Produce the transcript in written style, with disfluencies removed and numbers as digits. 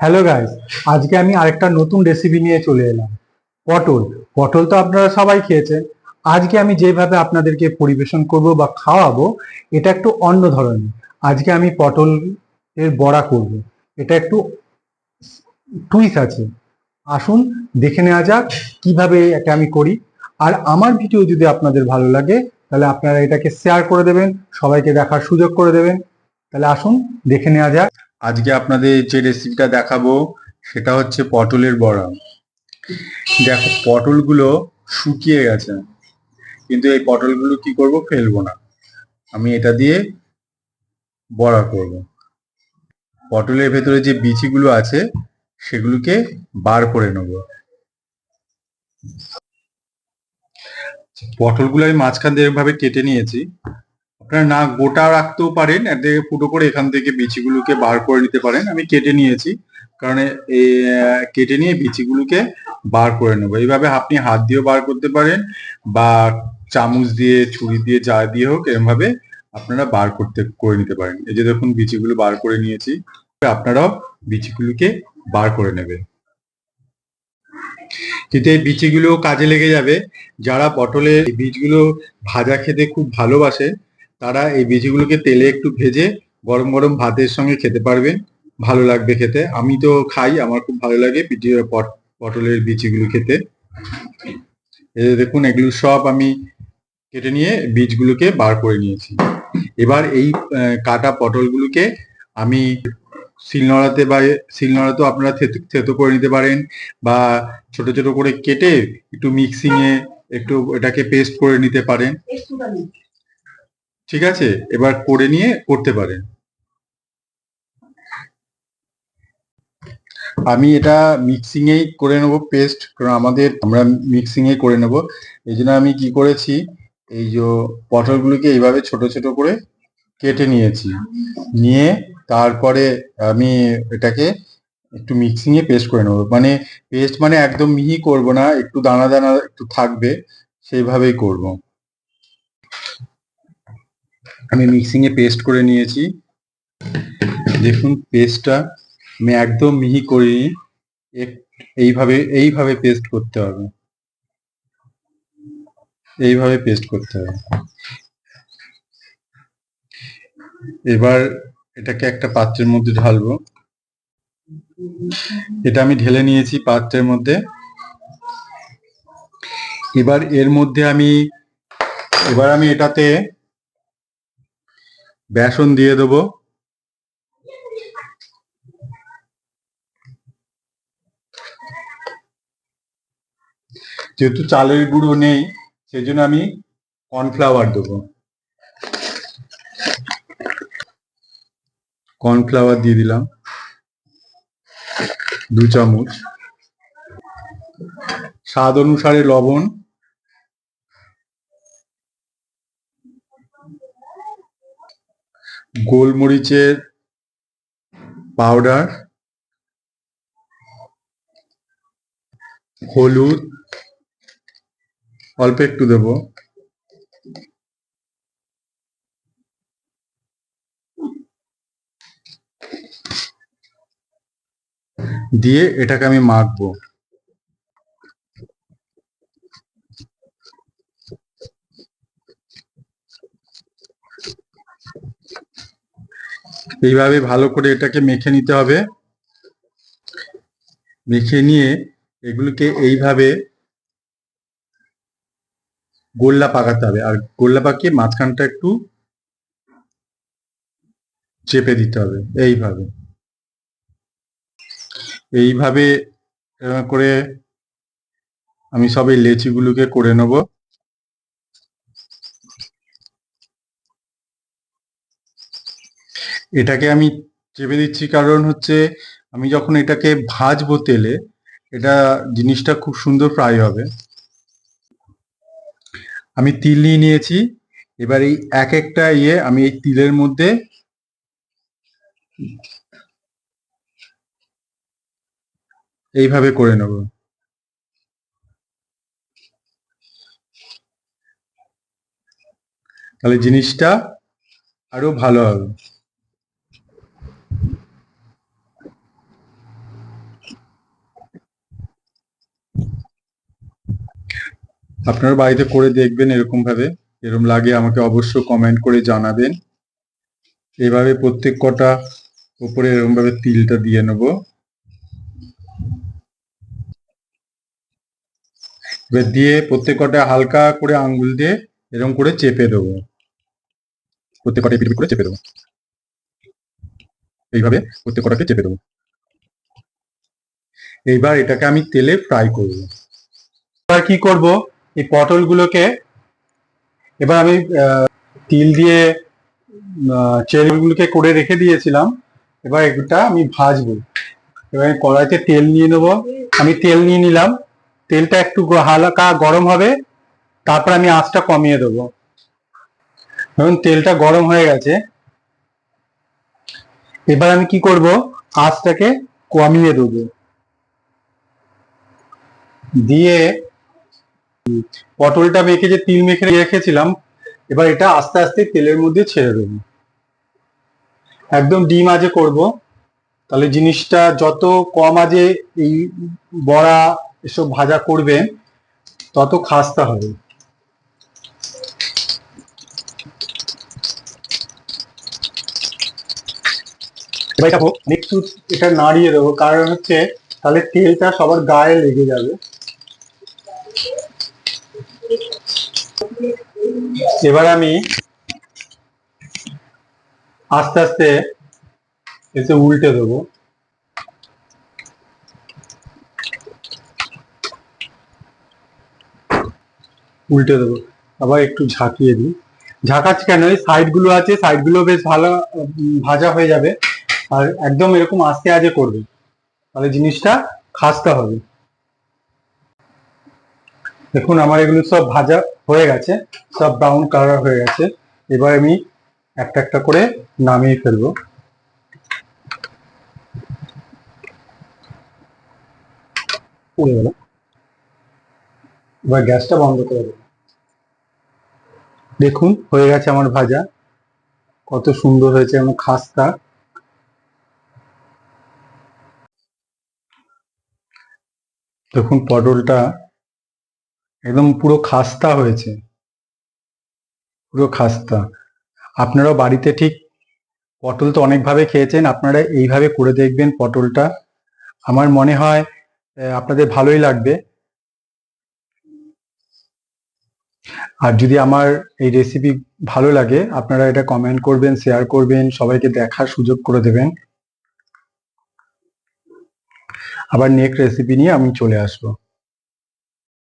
Hello guys, আজকে আমি আরেকটা নতুন রেসিপি নিয়ে চলে এলাম। পটল। পটল তো আপনারা সবাই খেয়েছেন। আজকে আমি যেভাবে আপনাদেরকে পরিবেশন করব বা খাওয়াবো, এটা একটু অন্য ধরনের। আজকে আমি পটল এর বড়া করব। এটা একটু টুইস্ট আছে। আসুন দেখে নেওয়া যাক কিভাবে এটা আমি করি। আর আমার ভিডিও যদি আপনাদের ভালো লাগে, তাহলে আপনারা এটাকে শেয়ার করে দেবেন, সবাইকে দেখার সুযোগ করে দেবেন। তাহলে আসুন দেখে নেওয়া যাক। আজকে আপনাদের যে রেসিপিটা দেখাবো সেটা হচ্ছে পটলের বড়া। দেখো, পটলগুলো শুকিয়ে গেছে, কিন্তু এই পটলগুলো কি করব, ফেলবো না। আমি এটা দিয়ে বড়া করব। পটলের ভেতরে যে বিচিগুলো আছে সেগুলোকে বার করে নেব। পটলগুলো আমি মাঝখান দিয়ে এভাবে কেটে নিয়েছি। আপনারা না গোটা রাখতেও পারেন, একদিকে ফুটো করে এখান থেকে বিচিগুলোকে বার করে নিতে পারেন। আমি কেটে নিয়েছি, কারণ কেটে নিয়ে বিচিগুলোকে বার করে নেবো। এইভাবে আপনি হাত দিয়েও বার করতে পারেন, বা চামচ দিয়ে, ছুরি দিয়ে, যা দিয়ে হোক, এরকম ভাবে আপনারা বার করে নিতে পারেন। এই যে দেখুন, বিচিগুলো বার করে নিয়েছি। আপনারাও বিচিগুলোকে বার করে নেবেন। কিন্তু এই বিচিগুলো কাজে লেগে যাবে। যারা পটলের বীজগুলো ভাজা খেতে খুব ভালোবাসে, তারা এই বীজগুলোকে তেলে একটু ভেজে গরম গরম ভাতের সঙ্গে খেতে পারবেন, ভালো লাগবে খেতে। আমি তো খাই, আমার খুব ভালো লাগে পটলের বিচিগুলো খেতে। এই দেখুন, এগুলো সব আমি কেটে নিয়ে বীজগুলোকে বার করে নিয়েছি। এবার এই কাটা পটলগুলোকে আমি শিলনোড়াতে, বা শিলনোড়াতেও আপনারা থেতো করে নিতে পারেন, বা ছোট ছোট করে কেটে একটু মিক্সিং এ একটু এটাকে পেস্ট করে নিতে পারেন। ঠিক আছে, এবার করে নিয়ে করতে পারেন। আমি এটা মিক্সিং এই করে নেব পেস্ট, কারণ আমরা মিক্সিং এ করে নেব। এই জন্য আমি কি করেছি, এই যে পটলগুলোকে এইভাবে ছোট ছোট করে কেটে নিয়েছি। নিয়ে তারপরে আমি এটাকে একটু মিক্সিং এ পেস্ট করে নেবো। মানে পেস্ট মানে একদম মিহি করব না, একটু দানা দানা একটু থাকবে, সেইভাবেই করব। আমি মিক্সিং এ পেস্ট করে নিয়েছি। দেখুন, পেস্টটা আমি একদম মিহি করিনি, এইভাবে এইভাবে পেস্ট করতে হবে, এইভাবে পেস্ট করতে হবে। এবার এটাকে একটা পাত্রের মধ্যে ঢালবো। এটা আমি ঢেলে নিয়েছি পাত্রের মধ্যে। এবার এর মধ্যে আমি এটাতে বেসন দিয়ে দেবো। যেহেতু চালের গুঁড়ো নেই, সেজন্য আমি কর্নফ্লাওয়ার দেবো। কর্নফ্লাওয়ার দিয়ে দিলাম 2 চামচ। স্বাদ অনুসারে লবণ, গোলমরিচের পাউডার, হলুদ অল্প একটু দেবো, দিয়ে এটাকে আমি মাখবো। এইভাবে ভালো করে এটাকে মেখে নিতে হবে। মেখে নিয়ে এগুলোকে এইভাবে গোল্লা পাকাতে হবে, আর গোল্লা পাকিয়ে মাঝখানটা একটু চেপে দিতে হবে। এইভাবে এইভাবে করে আমি সব এই লেচিগুলোকে করে নেব। এটাকে আমি চেপে দিচ্ছি কারণ হচ্ছে, আমি যখন এটাকে ভাজবো তেলে, এটা জিনিসটা খুব সুন্দর ফ্রাই হবে। আমি তিল নিয়ে নিয়েছি। এবার এই এক একটা আমি এই তিলের মধ্যে এইভাবে করে নেব। তাহলে জিনিসটা আরো ভালো হবে। আপনারা বাড়িতে করে দেখবেন এরকম ভাবে, এরকম লাগে আমাকে অবশ্য কমেন্ট করে জানাবেন। এভাবে প্রত্যেক কটা উপরে এরকম ভাবে তিলটা দিয়ে নেব। এবার দিয়ে প্রত্যেক কটা হালকা করে আঙ্গুল দিয়ে এরকম করে চেপে দেবো, প্রত্যেক কটা পিট করে চেপে দেবো, এইভাবে প্রত্যেক কটাকে চেপে দেবো। এইবার এটাকে আমি তেলে ফ্রাই করব। এবার কি করব, এই পটলগুলোকে এবার আমি তিল দিয়ে চেরিগুলোকে করে রেখে দিয়েছিলাম, এবার এটা আমি ভাজবো। এবার আমি কড়াইতে তেল নিয়ে নেবো, আমি তেল নিয়ে নিলাম, তেলটা একটু হালকা গরম হবে, তারপর আমি আঁচটা কমিয়ে দেবো। এখন তেলটা গরম হয়ে গেছে, এবার আমি কি করব, আঁচটাকে কমিয়ে দেবো, দিয়ে পটলটা মেখে যে তিল মেখে রেখেছিলাম, এবার এটা আস্তে আস্তে তেলের মধ্যে ছেড়ে দেবো। একদম ডিম আজে করব, তাহলে জিনিসটা যত কম আজে এই বড়া এসব ভাজা করবেন তত খাস্তা হবে। এবার এটা একটু এটা নাড়িয়ে দেবো, কারণ হচ্ছে তাহলে তেলটা সবার গায়ে লেগে যাবে। এবার আমি আস্তে আস্তে এতে উল্টে দেবো, উল্টে দেবো, আবার একটু ঝাঁকিয়ে দিই। ঝাঁকাচ্ছি কেন, এই সাইড গুলো আছে, সাইড গুলো বেশ ভালো ভাজা হয়ে যাবে। আর একদম এরকম আস্তে আজে করবে, তাহলে জিনিসটা খাস্তা হবে। দেখুন আমার এগুলো সব ভাজা হয়ে গেছে, সব ব্রাউন কালার হয়ে গেছে। এবার আমি একটা একটা করে নামিয়ে ফেলবো। উড়ে গেল, এবার গ্যাসটা বন্ধ করে দেবো। দেখুন হয়ে গেছে আমার ভাজা, কত সুন্দর হয়েছে আমার খাস্তা। দেখুন পটলটা একদম পুরো খাস্তা হয়েছে, পুরো খাস্তা। আপনারাও বাড়িতে ঠিক পটল তো অনেকভাবে খেয়েছেন, আপনারা এইভাবে করে দেখবেন পটলটা, আমার মনে হয় আপনাদের ভালোই লাগবে। আর যদি আমার এই রেসিপি ভালো লাগে, আপনারা এটা কমেন্ট করবেন, শেয়ার করবেন, সবাইকে দেখার সুযোগ করে দেবেন। আবার নেক্সট রেসিপি নিয়ে আমি চলে আসবো।